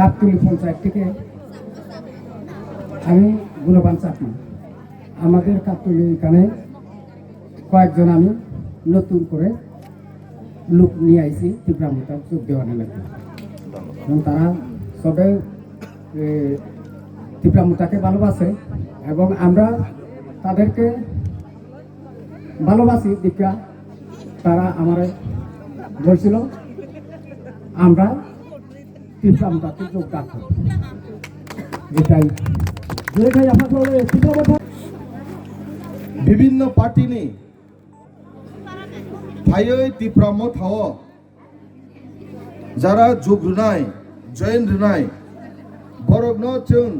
গাবতলী পঞ্চায়েত থেকে আমি গুণবান চাকমা। আমাদের গাবতলী এখানে কয়েকজন আমি নতুন করে লোক নিয়ে আইছি তীব্রামতার যোগ দেওয়ার লাগে, এবং তারা সবাই তীব্রামতাকে ভালোবাসে এবং আমরা তাদেরকে ভালোবাসি দীক্ষা তারা আমার বলছিল আমরা তীব্রামতাকে যোগদান করি। এটাই বিভিন্ন পার্টি নি ফাयै তীব্রাম থাও যারা যোগ রুনাय জয়েন রুনাय বরগনো जों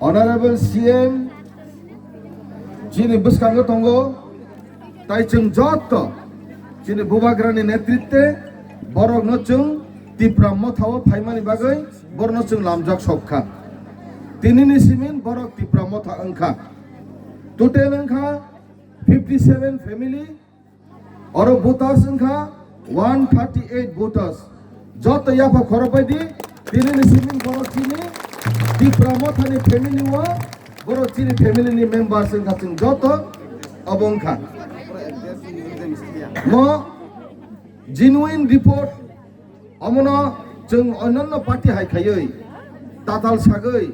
অনারেবল সিএম যিনি বসকাঙ্গ দङ তাই जों যত যিনি বুবাগ্রানি নেতৃত্বে বরগনো जों তীব্রাম থাও ফাইমানি বাগै বরনো जों লামজাক सबखा तिनिनि सिमिन बरक তীব্রাম থা अंखा टोटल अंखा 57 फैमिली और वोटर्स अंखा 138 वोटर्स जत याफा खरबायदि तिनिनि सिमिन बरक चिनि তীব্রাম थानि फैमिली वा बरक चिनि फैमिली नि मेंबर्स अंखा जों जत अबंखा म जेनुइन रिपोर्ट अमनो जों अन्यान्य पार्टी हायखायै ताताल सागै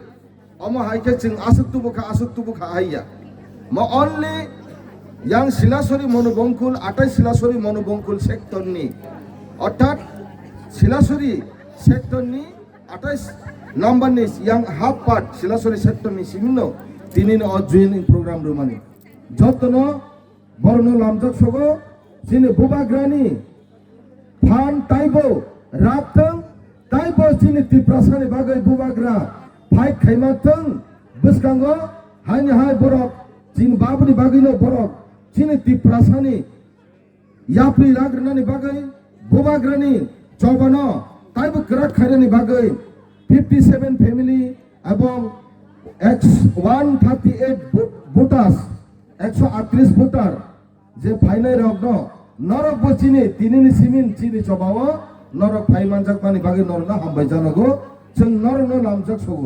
अमा हायके जों आसुक्तुबुखा हाइया म ओनली यां सिलासरी मनोबंकुल 28 सिलासरी मनोबंकुल सेक्टरनि अर्थात सिलासरी सेक्टरनि 28 नम्बरनि यां हाफ पार्ट सिलासरी सेक्टरनि सिमिनो तिनिनो जयनिं प्रोग्राम रुमानि जतनो बरनो लामजक सगो जिनि बुबाग्रानि फान ताइबो राबथों ताइबो जिनि तिप्रासानि बागै बुबाग्रा फाइट खाइमाथों बसकांगो हायनि हाय बरक जिन बाबुनि बागैनो बरक जिनि तिप्रासानि याप्रि लाग्रनानि बागै बुबाग्रानि जबानो ताइबो कराक खायरानि बागै 57 फैमिली एवं 138 वोटार्स 138 वोटार जे फाइनाय रगनो नरक बचिनि तिनिनि सिमिन चिनि जबाओ नरक फाइमानजाक मानि बागै नरना हामबाय जानांगौ जों नरनो लामजाक सगो